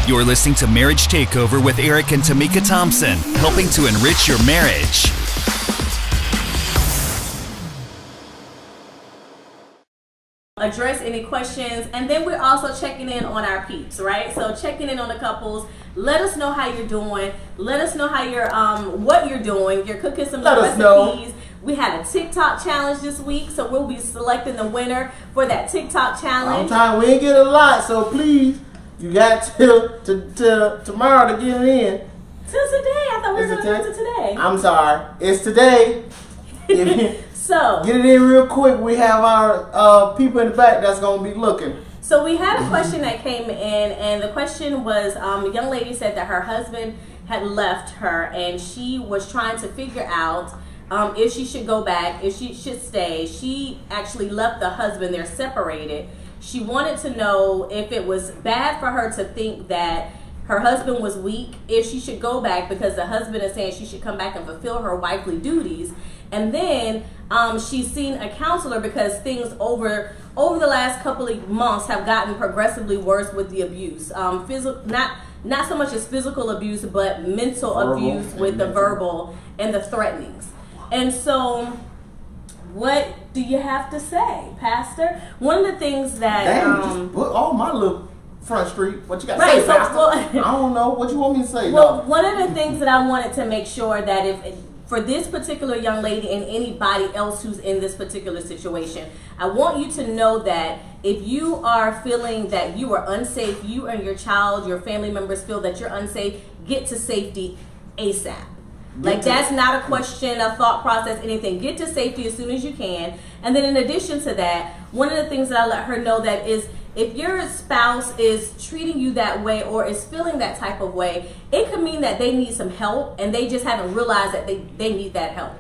You're listening to Marriage Takeover with Eric and Tamika Thompson, helping to enrich your marriage. Address any questions, and then we're also checking in on our peeps, right? So checking in on the couples. Let us know how you're doing. Let us know how you're what you're doing. You're cooking some Let us recipes. know. We had a TikTok challenge this week, so we'll be selecting the winner for that TikTok challenge. We ain't get a lot, so please, you got till tomorrow to get it in. Till today. I thought we were going to do it today. I'm sorry. It's today. So get it in real quick. We have our people in the back that's going to be looking. So we had a question that came in, and the question was, a young lady said that her husband had left her, and she was trying to figure out if she should go back, if she should stay. She actually left the husband. They're separated. She wanted to know if it was bad for her to think that her husband was weak, if she should go back because the husband is saying she should come back and fulfill her wifely duties. And then she's seen a counselor because things over the last couple of months have gotten progressively worse with the abuse. Not so much as physical abuse, but mental abuse with the verbal and the threatenings. And so, what do you have to say, Pastor? One of the things that just put all my little front street. What you got to say, Pastor? Well, I don't know what you want me to say. Well, one of the things that I wanted to make sure that if for this particular young lady and anybody else who's in this particular situation, I want you to know that if you are feeling that you are unsafe, you and your child, your family members feel that you're unsafe, get to safety ASAP. Like, that's not a question, a thought process, anything. Get to safety as soon as you can. And then in addition to that, one of the things that I let her know that is if your spouse is treating you that way or is feeling that type of way, it could mean that they need some help and they just haven't realized that they need that help.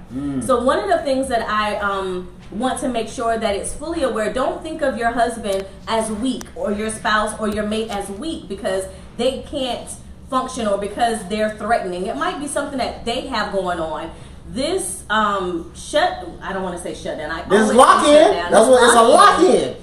So one of the things that I want to make sure that it's fully aware, don't think of your husband as weak or your spouse or your mate as weak because they can't function or because they're threatening. It might be something that they have going on. This I don't want to say shutdown. This lock-in. That's what it's a lock-in.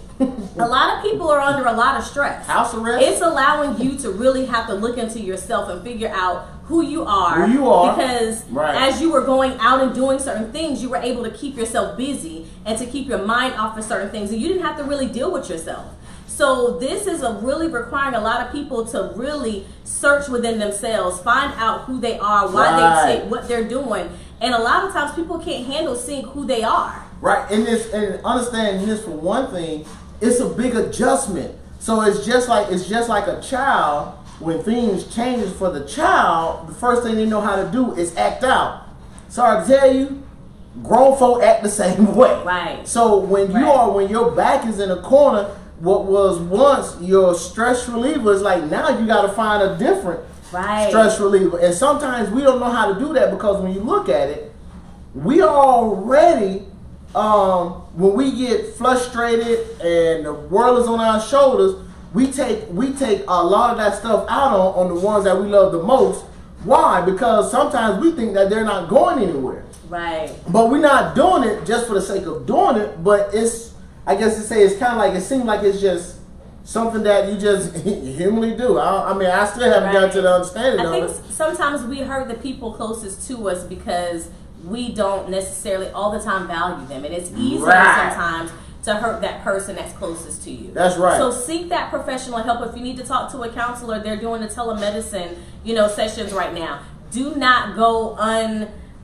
A lot of people are under a lot of stress. House arrest. It's allowing you to really have to look into yourself and figure out who you are. Because as you were going out and doing certain things, you were able to keep yourself busy and to keep your mind off of certain things. And you didn't have to really deal with yourself. So this is really requiring a lot of people to really search within themselves, find out who they are, why they take what they're doing. And a lot of times people can't handle seeing who they are. Right, and understanding this for one thing, it's a big adjustment. So it's just like a child. When things changes for the child, the first thing they know how to do is act out. Sorry to tell you, grown folk act the same way. Right. So when your back is in a corner, what was once your stress reliever is like now you got to find a different stress reliever. And sometimes we don't know how to do that because when you look at it, we already when we get frustrated and the world is on our shoulders, we take a lot of that stuff out on the ones that we love the most. Why? Because sometimes we think that they're not going anywhere. Right. But we're not doing it just for the sake of doing it, but it's, I guess to say, it's kind of like, it seems like it's just something that you just humanly do. I mean, I still haven't gotten to the understanding of it. I think sometimes we hurt the people closest to us because we don't necessarily all the time value them. And it's easier sometimes to hurt that person that's closest to you. That's right. So seek that professional help. If you need to talk to a counselor, they're doing the telemedicine, sessions right now. Do not go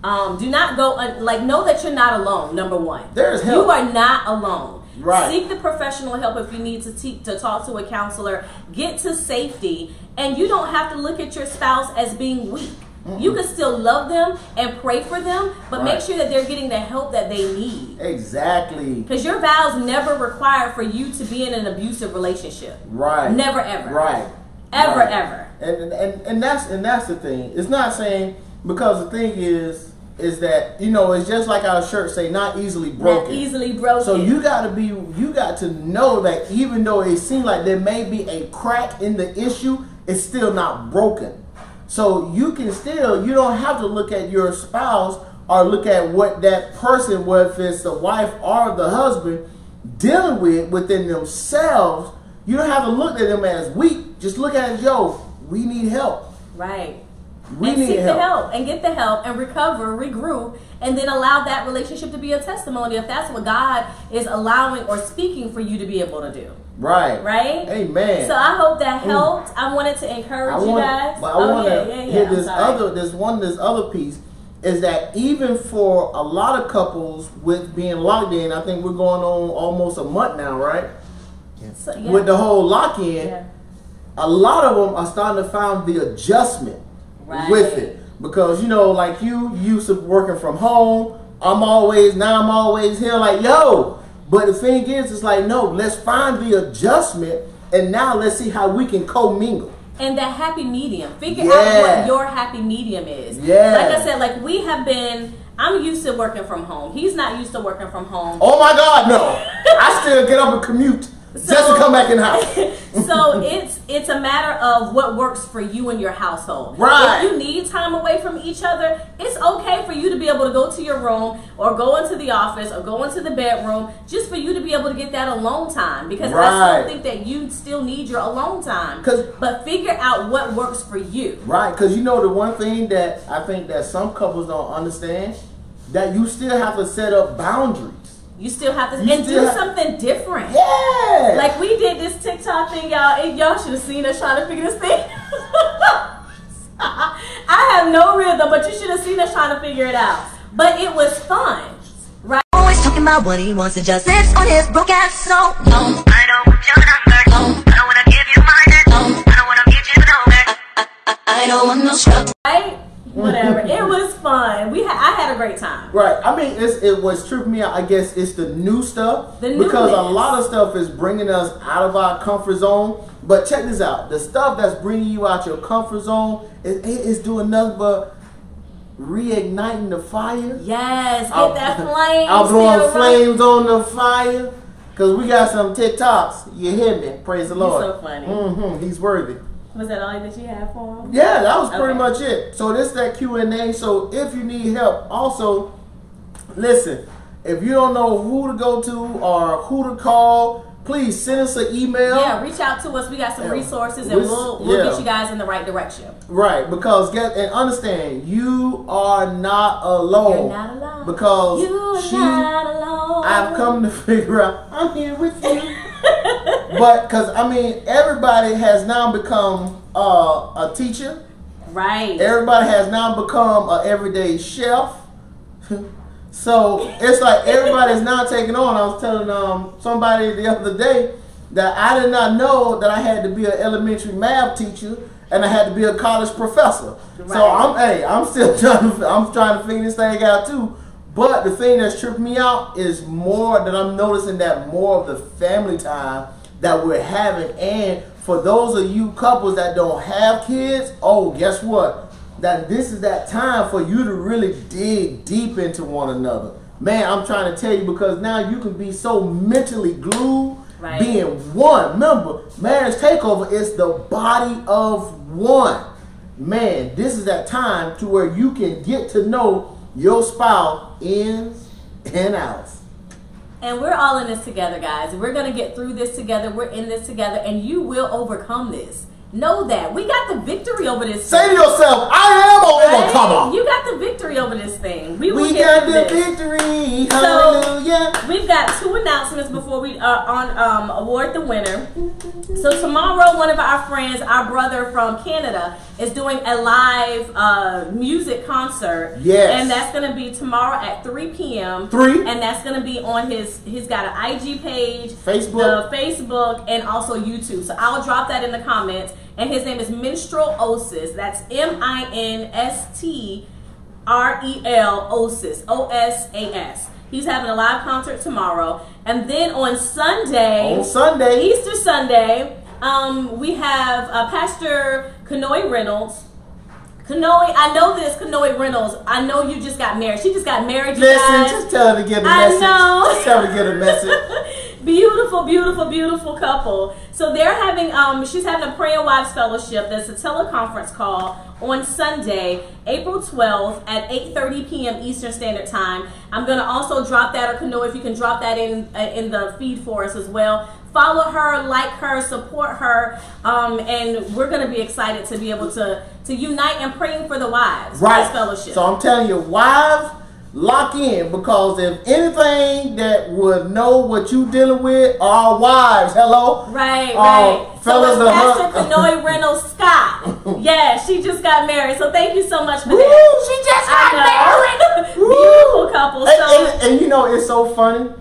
like, know that you're not alone, number one. There's help. You are not alone. Right. Seek the professional help if you need to talk to a counselor. Get to safety, and you don't have to look at your spouse as being weak. You can still love them and pray for them, but make sure that they're getting the help that they need. Exactly. Because your vows never require for you to be in an abusive relationship. Right. Never, ever. Right. Ever. And that's the thing. It's not saying, because the thing is that, it's just like our shirt say, not easily broken. Not easily broken. So you got to know that even though it seems like there may be a crack in the issue, it's still not broken. So you don't have to look at your spouse or look at what that person, whether it's the wife or the husband, dealing with within themselves. You don't have to look at them as weak. Just look at it, we need help. Right. We and need seek help. the help and get the help and recover, regroup, and then allow that relationship to be a testimony if that's what God is allowing or speaking for you to be able to do. Right. Right? Amen. So I hope that helped. I wanted to encourage you guys. But I want to hit this other piece is that even for a lot of couples with being locked in, I think we're going on almost a month now, right? So, with the whole lock-in, a lot of them are starting to find the adjustment with it. Because, like you used to working from home, I'm always here like, yo. But the thing is, it's like, no, let's find the adjustment, and now let's see how we can co-mingle. And that happy medium. Figure out what your happy medium is. Yeah. Like I said, like we have been, I'm used to working from home. He's not used to working from home. Oh my God, no. I still get up and commute just to come back in the house. So it's a matter of what works for you and your household. Right. If you need time away from each other, it's okay for you to be able to go to your room or go into the office or go into the bedroom just for you to be able to get that alone time. Because I still think that you still need your alone time. But figure out what works for you. Right. Because the one thing that I think that some couples don't understand, that you still have to set up boundaries. You still have to do something different. Yeah. Like we did this TikTok thing, y'all. Y'all should have seen us trying to figure this thing. I have no rhythm, but you should have seen us trying to figure it out. But it was fun, right? Always talking about what he wants to just lips on his broke ass so no. I don't want your number. No. I don't want to give you mine. No. I don't want to get you nowhere. I don't want no scrub. Right? Whatever. It was fun. I had a great time. Right. I mean, it was tripping me out. I guess it's the new stuff. Because a lot of stuff is bringing us out of our comfort zone. But check this out. The stuff that's bringing you out your comfort zone is doing nothing but reigniting the fire. Yes. Get that flame. I'm blowing flames on the fire. Because we got some TikToks. You hear me? Praise the Lord. He's so funny. He's worthy. Was that all that you had for him? Yeah, that was pretty much it. So this is that Q&A. So if you need help, also, listen, if you don't know who to go to or who to call, please send us an email. Yeah, reach out to us. We got some resources, and we'll get you guys in the right direction. Right, because and understand, you are not alone. You're not alone. Because you're not alone. I've come to figure out, I'm here with you. But, because, I mean, everybody has now become a teacher. Right. Everybody has now become an everyday chef. So, it's like everybody's now taking on. I was telling somebody the other day that I did not know that I had to be an elementary math teacher and I had to be a college professor. Right. So, I'm still trying to figure this thing out too. But the thing that's tripping me out is more that I'm noticing that more of the family time that we're having. And for those of you couples that don't have kids, guess what? That this is that time for you to really dig deep into one another. Man, I'm trying to tell you, because now you can be so mentally glued, being one. Remember, marriage takeover is the body of one. Man, this is that time to where you can get to know your spouse ins and outs. And we're all in this together, guys. We're going to get through this together. We're in this together, and you will overcome this. Know that. We got the victory over this thing. Say to yourself, I am an overcomer. You got the victory over this thing. We got the victory. Hallelujah. So, we've got 2 announcements before we award the winner. So tomorrow, one of our friends, our brother from Canada, is doing a live music concert. Yes. And that's going to be tomorrow at 3 p.m. And that's going to be on he's got an IG page, Facebook, and also YouTube. So I'll drop that in the comments. And his name is Minstrel Osis. That's Minstrel Osis. OSAS. He's having a live concert tomorrow. And then on Sunday, Easter Sunday, we have Pastor Kanoe Reynolds. Kanoe, I know this, Kanoe Reynolds. I know you just got married. She just got married, you guys. Just tell her to get a message. I know. Just tell her to get a message. Beautiful, beautiful, beautiful couple. So they're having, she's having a Prayer Wives Fellowship. That's a teleconference call on Sunday, April 12th at 8:30 p.m. Eastern Standard Time. I'm going to also drop that, or Kanoe, if you can drop that in the feed for us as well. follow her, like her, support her, and we're going to be excited to be able to unite and praying for the wives. Right. Fellowship. So I'm telling you, wives, lock in, because if anything that would know what you dealing with are our wives. Hello. Right. Right. Fellas, so Pastor Kanoe Reynolds Scott. Yeah, she just got married. So thank you so much for that. She just got married. Beautiful couple. And you know, it's so funny.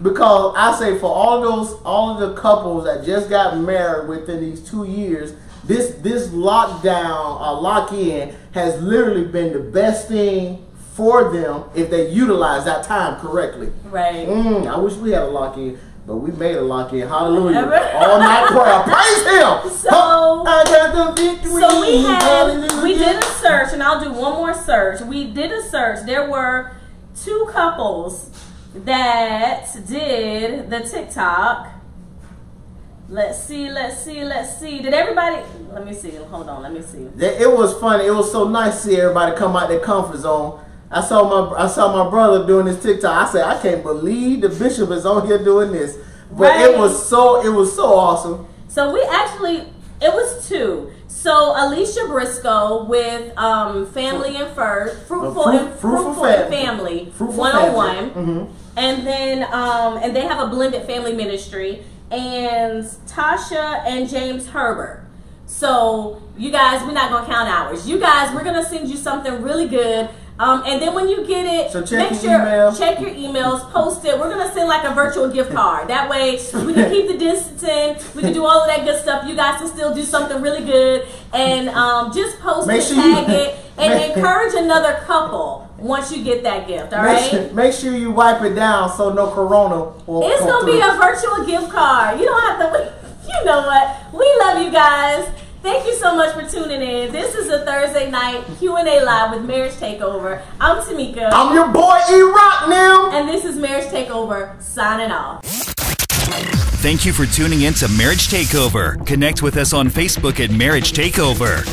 Because I say for all of the couples that just got married within these 2 years, this lockdown or lock-in has literally been the best thing for them if they utilize that time correctly. Right. I wish we had a lock-in, but we made a lock-in. Hallelujah. All night prayer. Praise Him. So I got the victory. So we did a search, and I'll do one more search. We did a search. There were 2 couples that did the TikTok. Let's see. Did everybody? Let me see. Hold on. Let me see. It was funny. It was so nice to see everybody come out their comfort zone. I saw my brother doing this TikTok. I said, I can't believe the bishop is on here doing this. But right. it was so awesome. So it was 2. So Alicia Briscoe with Family and Fruitful Family 101. And then and they have a blended family ministry, and Tasha and James Herbert. So you guys, we're not gonna count hours. You guys, we're gonna send you something really good. And then when you get it, check your emails, post it. We're gonna send like a virtual gift card. That way we can keep the distancing, we can do all of that good stuff. You guys can still do something really good, and just post it, tag it, and encourage another couple once you get that gift. All right. Make sure you wipe it down so no corona will It's come gonna through. be a virtual gift card. You don't have to. You know what? We love you guys. Thank you so much for tuning in. This is a Thursday night Q&A live with Marriage Takeover. I'm Tamika. I'm your boy E-Rock now. And this is Marriage Takeover signing off. Thank you for tuning in to Marriage Takeover. Connect with us on Facebook at Marriage Takeover.